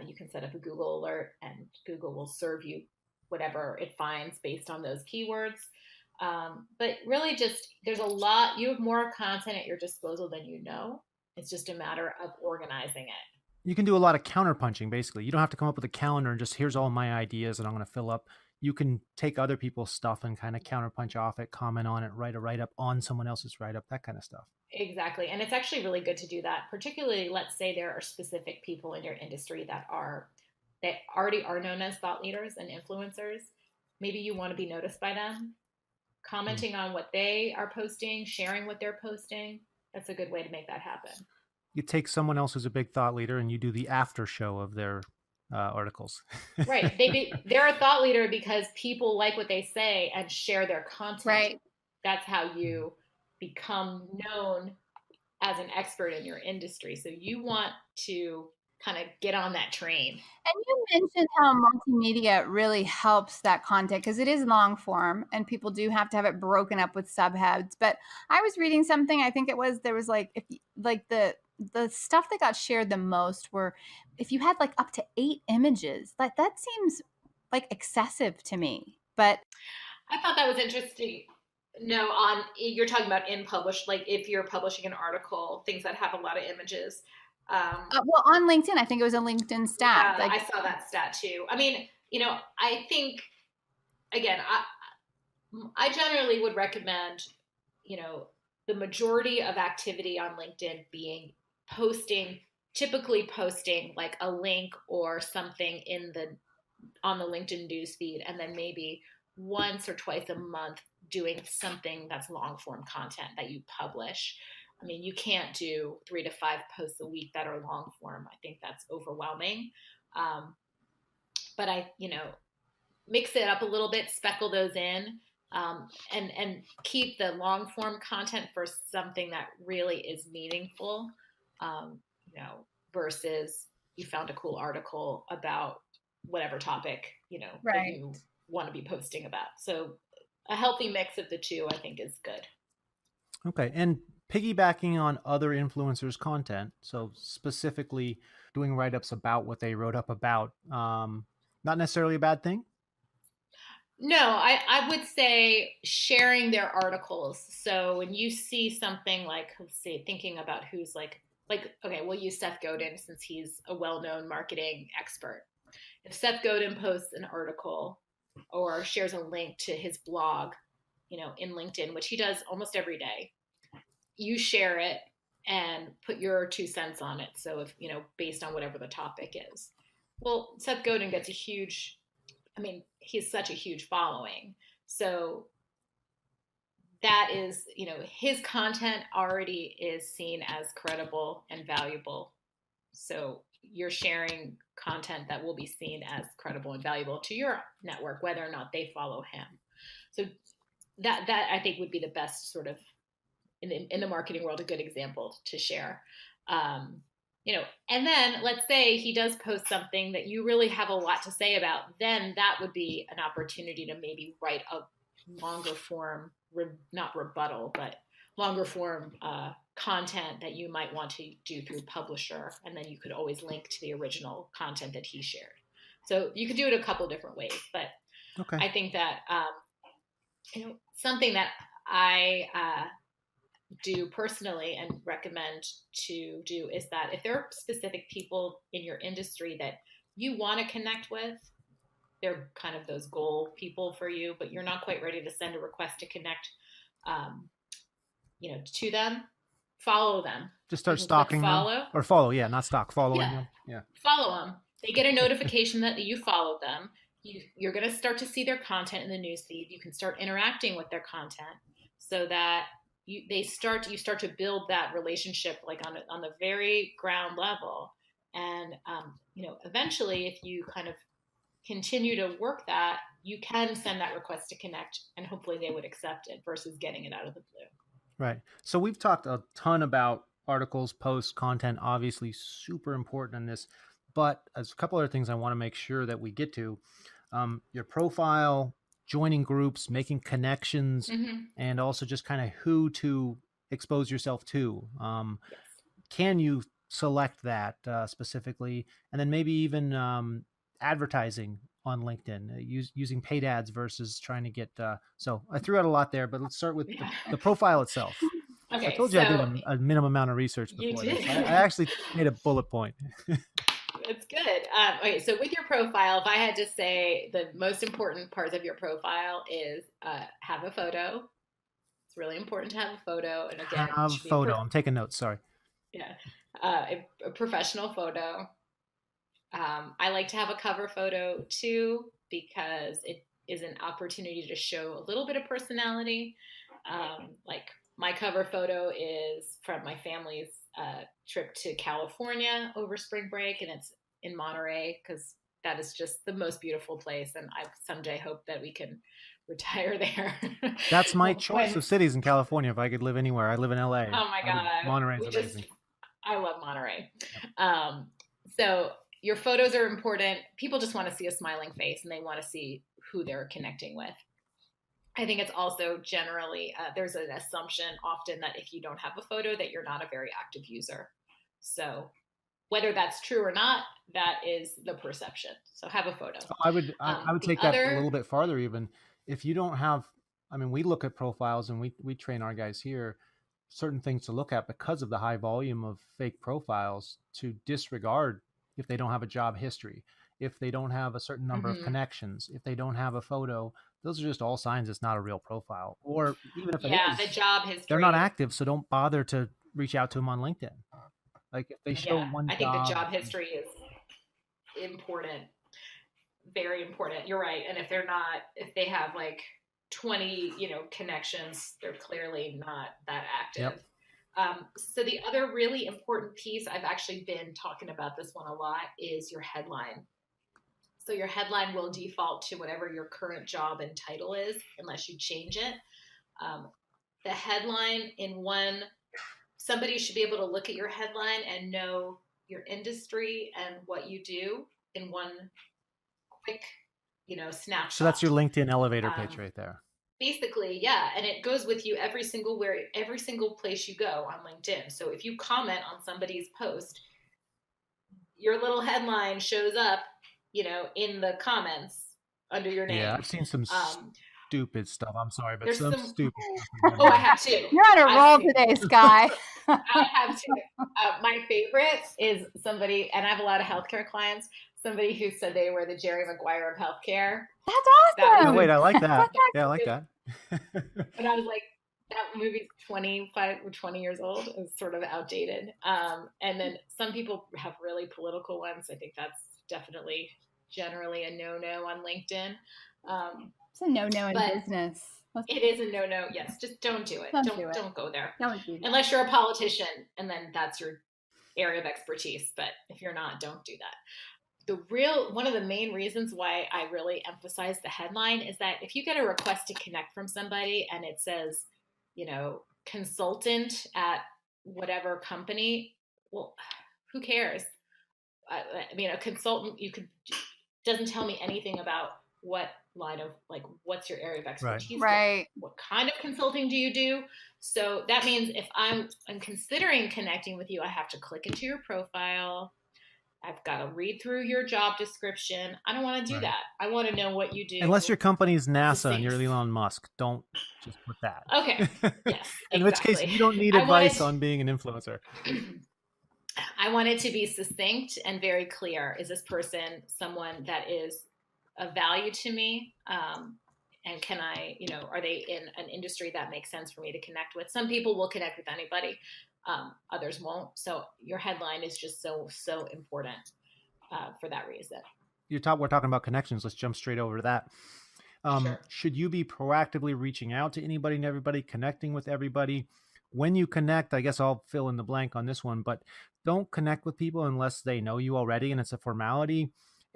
you can set up a Google alert and Google will serve you whatever it finds based on those keywords. But really just, there's a lot, you have more content at your disposal than you know. It's just a matter of organizing it. You can do a lot of counterpunching, basically. You don't have to come up with a calendar and just, here's all my ideas and I'm going to fill up. You can take other people's stuff and kind of counterpunch off it, comment on it, write a write-up on someone else's write-up, that kind of stuff. Exactly. And it's actually really good to do that, particularly, let's say there are specific people in your industry that already are known as thought leaders and influencers. Maybe you want to be noticed by them. Commenting on what they are posting, sharing what they're posting. That's a good way to make that happen. You take someone else who's a big thought leader and you do the after show of their articles. Right. They're a thought leader because people like what they say and share their content. Right. That's how you become known as an expert in your industry. So you want to kind of get on that train. And you mentioned how multimedia really helps that content because it is long form and people do have to have it broken up with subheads. But I was reading something, I think there was the stuff that got shared the most were if you had like up to 8 images, that seems like excessive to me. But I thought that was interesting. No, you're talking about in published, like if you're publishing an article, things that have a lot of images. Well, on LinkedIn, I think it was a LinkedIn stat. Yeah, I saw that stat too. I mean, I think, again, I generally would recommend, the majority of activity on LinkedIn being typically posting like a link or something on the LinkedIn newsfeed, and then maybe once or twice a month doing something that's long form content that you publish. I mean, you can't do 3 to 5 posts a week that are long form. I think that's overwhelming. But mix it up a little bit, speckle those in, and keep the long form content for something that really is meaningful, versus you found a cool article about whatever topic, right, that you want to be posting about. So a healthy mix of the two, I think, is good. Okay. And piggybacking on other influencers' content, so specifically doing write-ups about what they wrote up about, not necessarily a bad thing? No, I would say sharing their articles. So when you see something like, let's see, thinking about who's okay, we'll use Seth Godin since he's a well-known marketing expert. If Seth Godin posts an article or shares a link to his blog, in LinkedIn, which he does almost every day, you share it and put your 2 cents on it. So if, based on whatever the topic is. Well, Seth Godin gets he's such a huge following. So that is, his content already is seen as credible and valuable. So you're sharing content that will be seen as credible and valuable to your network, whether or not they follow him. So that I think would be the best sort of in the marketing world, a good example to share. And then let's say he does post something that you really have a lot to say about, then that would be an opportunity to maybe write a longer form, not rebuttal, but longer form content that you might want to do through Publisher. And then you could always link to the original content that he shared. So you could do it a couple different ways, but okay. I think that, something that I do personally and recommend to do is that if there are specific people in your industry that you want to connect with, they're kind of those goal people for you, but you're not quite ready to send a request to connect, to them, follow them. Just start stalking them. Or follow, yeah, not stalk, following them. Yeah. Follow them. They get a notification that you followed them. You're going to start to see their content in the newsfeed. You can start interacting with their content so that you start to build that relationship like on the very ground level. And, eventually if you kind of continue to work that, you can send that request to connect and hopefully they would accept it versus getting it out of the blue. Right. So we've talked a ton about articles, posts, content, obviously super important in this, but there's a couple other things I want to make sure that we get to. Your profile, joining groups, making connections, and also just kind of who to expose yourself to. Yes. Can you select that specifically? And then maybe even advertising on LinkedIn, using paid ads versus trying to get. So I threw out a lot there, but let's start with the profile itself. Okay, I told you I did a minimum amount of research before you did. this. I actually made a bullet point. It's good. Okay, so with your profile, if I had to say the most important parts of your profile is have a photo. It's really important to have a photo. And again, have a photo. I'm taking notes. Sorry. Yeah, a professional photo. I like to have a cover photo too because it is an opportunity to show a little bit of personality. Like my cover photo is from my family's trip to California over spring break, and it's in Monterey because that is just the most beautiful place, and I someday hope that we can retire there. That's my choice of cities in California. If I could live anywhere, I live in LA. Oh my God, Monterey's amazing. I love Monterey. So your photos are important. People just want to see a smiling face and they want to see who they're connecting with. I think it's also generally, there's an assumption often that if you don't have a photo that you're not a very active user. So whether that's true or not, that is the perception. So have a photo. I would take that a little bit farther even. If you don't have, I mean, we look at profiles and we train our guys here, certain things to look at because of the high volume of fake profiles to disregard if they don't have a job history, if they don't have a certain number of connections, if they don't have a photo. Those are just all signs it's not a real profile. Or even if it is, the job history, they're not active, so don't bother to reach out to them on LinkedIn. Like if they show one I think the job history is important, very important. You're right. And if they have like 20, connections, they're clearly not that active. Yep. So the other really important piece, I've actually been talking about this one a lot, is your headline. So your headline will default to whatever your current job and title is, unless you change it. The headline somebody should be able to look at your headline and know your industry and what you do in one quick, snapshot. So that's your LinkedIn elevator pitch right there. Basically, yeah. And it goes with you every single place you go on LinkedIn. So if you comment on somebody's post, your little headline shows up, in the comments under your name. Yeah, I've seen some stupid stuff. I'm sorry, but some stupid stuff. Oh, I have too. You're on a roll today, Sky. I have too. My favorite is somebody, and I have a lot of healthcare clients, somebody who said they were the Jerry Maguire of healthcare. That's awesome. Wait, I like that. Yeah, I like that. And I was like, that movie's 25 or 20 years old. It's sort of outdated. And then some people have really political ones. I think that's definitely generally a no-no on LinkedIn. It's a no-no in business. It is a no-no. Yes. Just don't do it. Don't go there. Don't do that. Unless you're a politician and then that's your area of expertise. But if you're not, don't do that. One of the main reasons why I really emphasize the headline is that if you get a request to connect from somebody and it says, consultant at whatever company, well, who cares? I mean, a consultant, doesn't tell me anything about what line of, like, what's your area of expertise? Right. What kind of consulting do you do? So that means if I'm considering connecting with you, I have to click into your profile. I've got to read through your job description. I don't want to do that. I want to know what you do. Unless your company's NASA and you're Elon Musk, don't just put that. Okay. Yes. In which case, you don't need advice on being an influencer. I want it to be succinct and very clear. Is this person someone that is of value to me? And can I, are they in an industry that makes sense for me to connect with? Some people will connect with anybody. Others won't. So your headline is just so important for that reason. We're talking about connections. Let's jump straight over to that. Sure. Should you be proactively reaching out to anybody and everybody, connecting with everybody? When you connect, I guess I'll fill in the blank on this one, but don't connect with people unless they know you already and it's a formality.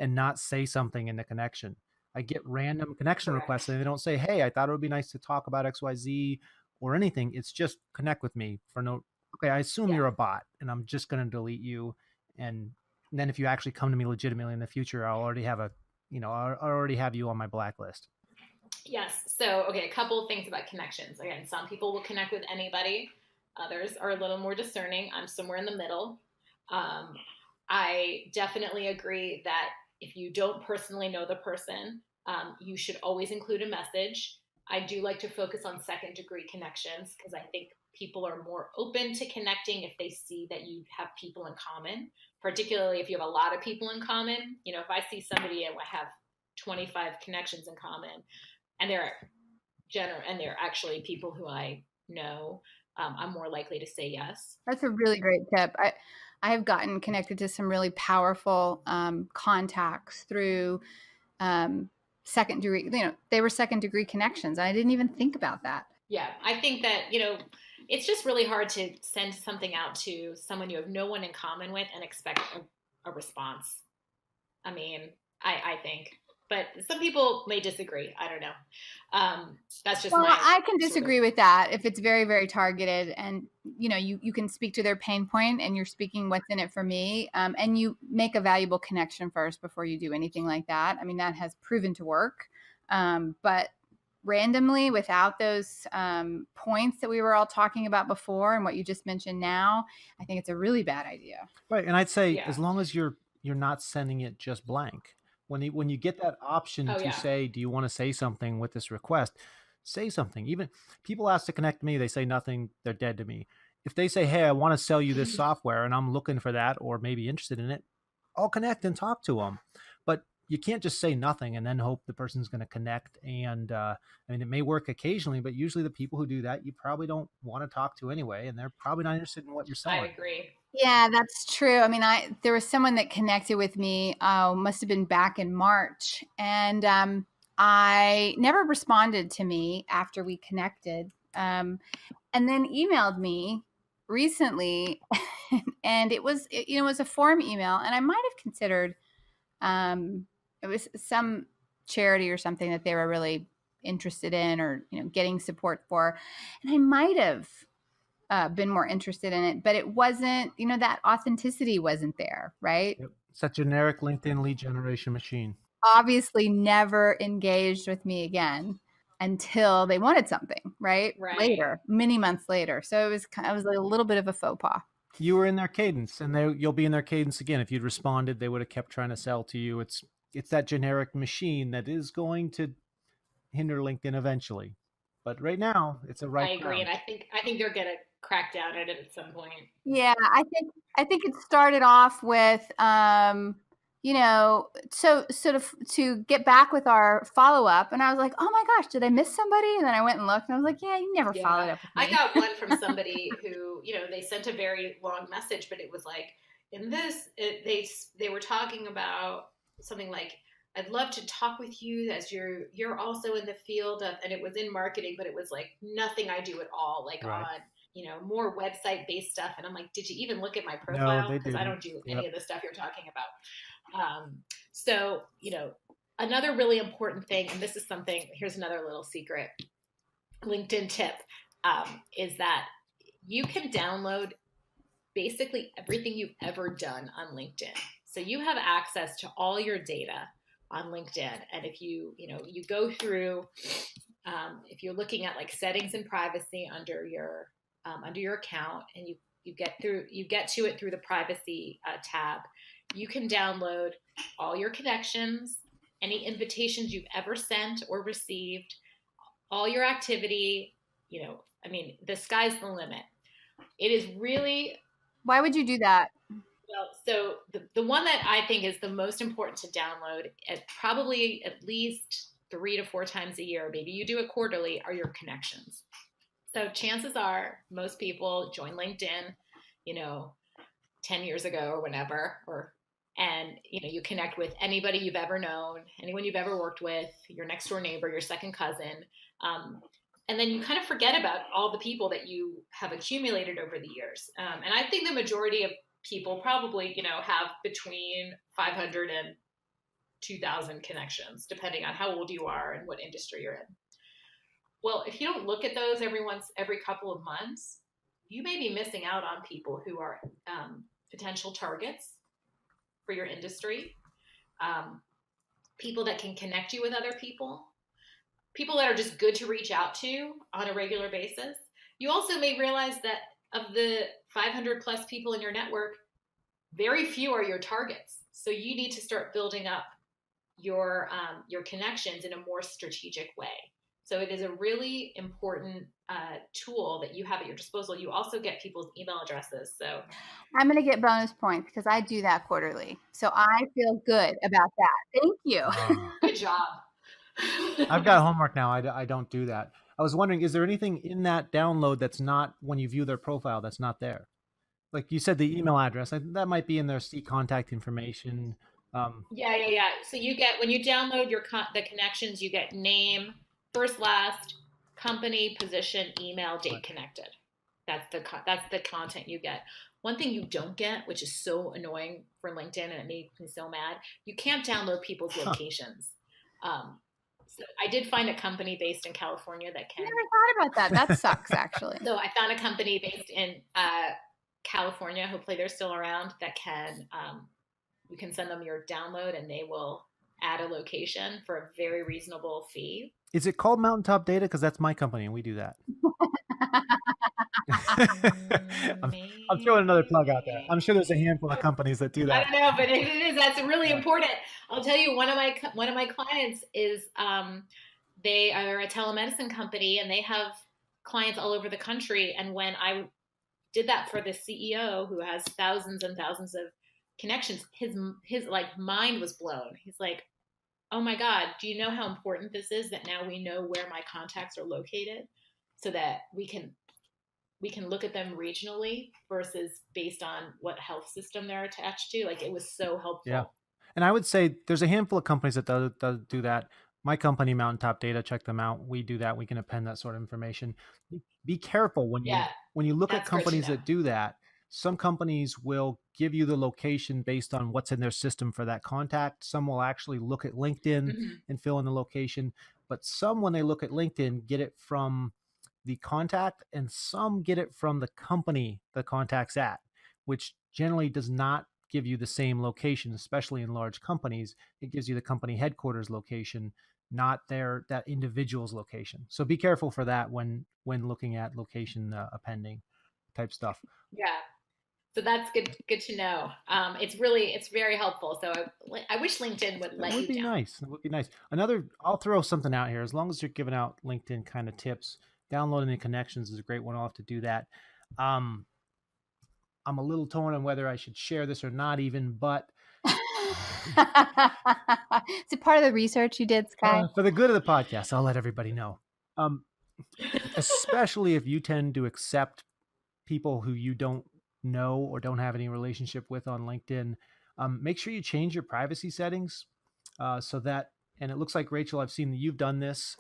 and not say something in the connection. I get random connection Correct. requests and they don't say, hey, I thought it would be nice to talk about XYZ or anything. It's just connect with me for no, okay, I assume you're a bot and I'm just going to delete you. And then if you actually come to me legitimately in the future, I'll already have I'll already have you on my blacklist. Yes. So, okay, a couple of things about connections. Again, some people will connect with anybody. Others are a little more discerning. I'm somewhere in the middle. I definitely agree that if you don't personally know the person, you should always include a message. I do like to focus on second degree connections because I think people are more open to connecting if they see that you have people in common, particularly if you have a lot of people in common. If I see somebody and I have 25 connections in common and they're actually people who I know, I'm more likely to say yes. That's a really great tip. I have gotten connected to some really powerful contacts through second degree. They were second degree connections. I didn't even think about that. Yeah, I think that it's just really hard to send something out to someone you have no one in common with and expect a response. I mean, I think. But some people may disagree. I don't know. That's just I can disagree with that if it's very, very targeted and, you can speak to their pain point and you're speaking what's in it for me. And you make a valuable connection first before you do anything like that. I mean, that has proven to work. But randomly without those points that we were all talking about before and what you just mentioned now, I think it's a really bad idea. Right. And I'd say as long as you're not sending it just blank, when you get that option to say, do you want to say something with this request? Say something. Even people ask to connect me, they say nothing, they're dead to me. If they say, hey, I want to sell you this software and I'm looking for that or maybe interested in it, I'll connect and talk to them. But you can't just say nothing and then hope the person's going to connect. And I mean, it may work occasionally, but usually the people who do that, you probably don't want to talk to anyway, and they're probably not interested in what you're selling. I agree. Yeah, that's true. I mean, there was someone that connected with me, must have been back in March, and I never responded to me after we connected, and then emailed me recently, and it was a form email, and I might have considered it was some charity or something that they were really interested in or getting support for, and I might have been more interested in it, but it wasn't, that authenticity wasn't there, right? Yep. It's that generic LinkedIn lead generation machine. Obviously never engaged with me again until they wanted something, right? Later, many months later. So it was a little bit of a faux pas. You were in their cadence and you'll be in their cadence again. If you'd responded, they would have kept trying to sell to you. It's that generic machine that is going to hinder LinkedIn eventually. But right now, it's a right. I agree, and I think they're gonna crack down at it at some point. Yeah, I think it started off with so sort of to get back with our follow up, and I was like, oh my gosh, did I miss somebody? And then I went and looked, and I was like, yeah, you never followed up with me. I got one from somebody who they sent a very long message, but it was like they were talking about something like, I'd love to talk with you as you're also in the field of, and it was in marketing, but it was like nothing I do at all, like on, more website based stuff. And I'm like, did you even look at my profile? Because I don't do any of the stuff you're talking about. So, another really important thing, and this is something, here's another little secret LinkedIn tip, is that you can download basically everything you've ever done on LinkedIn. So you have access to all your data on LinkedIn. And if you go through, if you're looking at like settings and privacy under your account, and you get to it through the privacy tab, you can download all your connections, any invitations you've ever sent or received, all your activity. I mean, the sky's the limit. It is really. Why would you do that? Well, so the one that I think is the most important to download, probably at least 3 to 4 times a year, maybe you do it quarterly, are your connections. So chances are most people join LinkedIn, 10 years ago or whenever, and you connect with anybody you've ever known, anyone you've ever worked with, your next door neighbor, your second cousin. And then you kind of forget about all the people that you have accumulated over the years. And I think the majority of people probably, have between 500 and 2,000 connections, depending on how old you are and what industry you're in. Well, if you don't look at those every couple of months, you may be missing out on people who are potential targets for your industry, people that can connect you with other people that are just good to reach out to on a regular basis. You also may realize that of the 500 plus people in your network, very few are your targets. So you need to start building up your connections in a more strategic way. So it is a really important tool that you have at your disposal. You also get people's email addresses. So I'm going to get bonus points because I do that quarterly. So I feel good about that. Thank you. Good job. I've got homework now. I don't do that. I was wondering, is there anything in that download that's not, when you view their profile, that's not there? Like you said, the email address, that might be in their see contact information. Yeah. So you get, when you download the connections, you get name, first, last, company, position, email, date Right. connected. That's the content you get. One thing you don't get, which is so annoying for LinkedIn, and it made me so mad, you can't download people's locations. So I did find a company based in California that can. I never thought about that. That sucks, actually. So I found a company based in California. Hopefully they're still around. That can you can send them your download, and they will add a location for a very reasonable fee. Is it called MountainTop Data? Because that's my company, and we do that. I'm throwing another plug out there. I'm sure there's a handful of companies that do that. I don't know, but it is. That's really important. I'll tell you, one of my clients is they are a telemedicine company, and they have clients all over the country. And when I did that for the CEO, who has thousands and thousands of connections, his like mind was blown. He's like, "Oh my God, do you know how important this is that now we know where my contacts are located, so that we can look at them regionally versus based on what health system they're attached to." Like, it was so helpful. Yeah. And I would say there's a handful of companies that do that. My company, MountainTop Data, check them out. We do that. We can append that sort of information. Be careful when you look at companies that do that. Some companies will give you the location based on what's in their system for that contact. Some will actually look at LinkedIn and fill in the location. But some, when they look at LinkedIn, get it from the contact, and some get it from the company the contact's at, which generally does not give you the same location, especially in large companies. It gives you the company headquarters location, not that individual's location. So be careful for that when looking at location appending type stuff. Yeah. So that's good to know. It's very helpful. So I wish LinkedIn would let you down. It would be nice. I'll throw something out here. As long as you're giving out LinkedIn kind of tips, downloading the connections is a great one. I'll have to do that. I'm a little torn on whether I should share this or not even, but is it part of the research you did, Sky? For the good of the podcast, I'll let everybody know. Especially if you tend to accept people who you don't know or don't have any relationship with on LinkedIn, make sure you change your privacy settings so that, and it looks like, Rachel, I've seen that you've done this.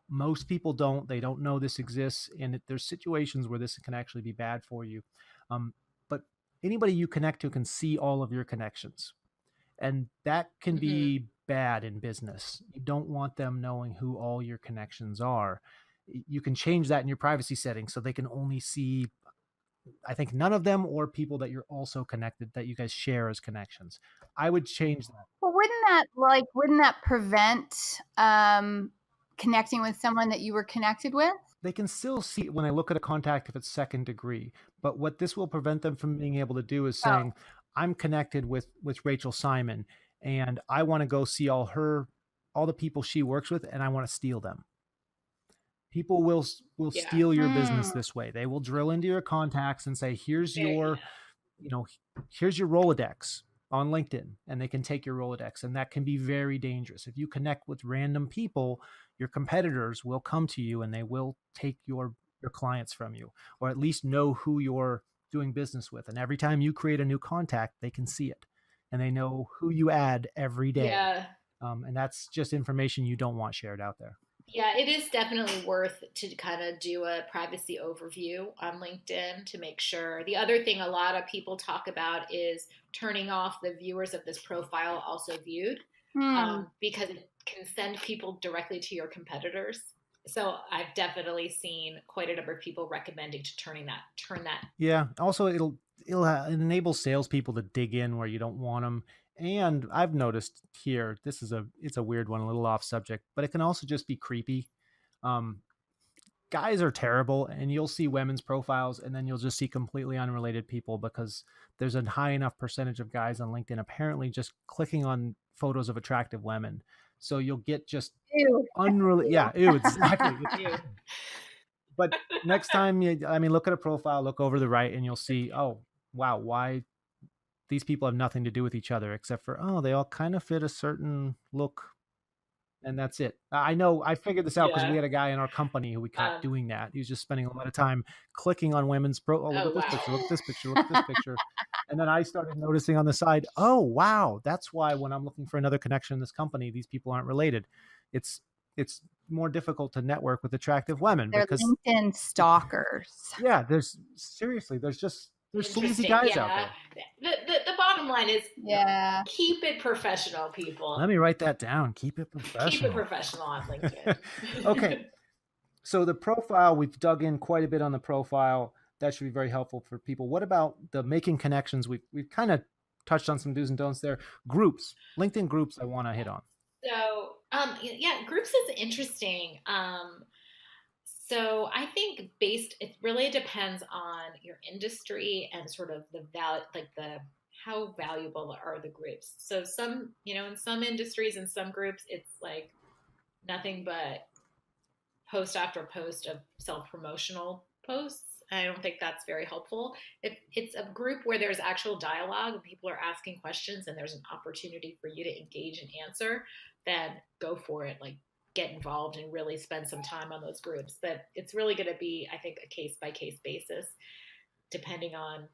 Most people don't. They don't know this exists, and there's situations where this can actually be bad for you. But anybody you connect to can see all of your connections, and that can be bad in business. You don't want them knowing who all your connections are. You can change that in your privacy settings so they can only see, I think, none of them, or people that you're also connected, that you guys share as connections. I would change that. Well, wouldn't that prevent connecting with someone that you were connected with? They can still see when I look at a contact if it's second degree. But what this will prevent them from being able to do is saying, I'm connected with Rachel Simon, and I want to go see all the people she works with, and I want to steal them. People will steal your business this way. They will drill into your contacts and say, here's your Rolodex on LinkedIn, and they can take your Rolodex, and that can be very dangerous. If you connect with random people, your competitors will come to you and they will take your clients from you, or at least know who you're doing business with. And every time you create a new contact, they can see it, and they know who you add every day. Yeah. And that's just information you don't want shared out there. Yeah, it is definitely worth to kind of do a privacy overview on LinkedIn to make sure. The other thing a lot of people talk about is turning off the viewers of this profile also viewed. because it can send people directly to your competitors. So I've definitely seen quite a number of people recommending to turn that. Yeah. Also, it'll enable salespeople to dig in where you don't want them. And I've noticed here, it's a weird one, a little off subject, but it can also just be creepy. Um, Guys are terrible, and you'll see women's profiles, and then you'll just see completely unrelated people because there's a high enough percentage of guys on LinkedIn apparently just clicking on photos of attractive women. So you'll get just unrelated. Yeah, ew, exactly. But next time look at a profile, look over the right, and you'll see, oh, wow, why these people have nothing to do with each other except for, oh, they all kind of fit a certain look. And that's it. I know I figured this out because we had a guy in our company who we caught doing that. He was just spending a lot of time clicking on women's oh, look at this picture, look at this picture, look at this picture. And then I started noticing on the side, oh, wow, that's why when I'm looking for another connection in this company, these people aren't related. It's more difficult to network with attractive women. They're because LinkedIn stalkers. Yeah, there's sleazy guys out there. The bottom line is, keep it professional, people. Let me write that down. Keep it professional. Keep it professional on LinkedIn. Okay. So the profile, we've dug in quite a bit on the profile. That should be very helpful for people. What about the making connections? We've kind of touched on some do's and don'ts there. Groups, LinkedIn groups I want to hit on. So, groups is interesting. So I think it really depends on your industry and sort of the value, how valuable are the groups. So in some industries and some groups, it's like nothing but post after post of self-promotional posts. I don't think that's very helpful. If it's a group where there's actual dialogue and people are asking questions and there's an opportunity for you to engage and answer, then go for it. Like, get involved and really spend some time on those groups. But it's really going to be, I think, a case by case basis, depending on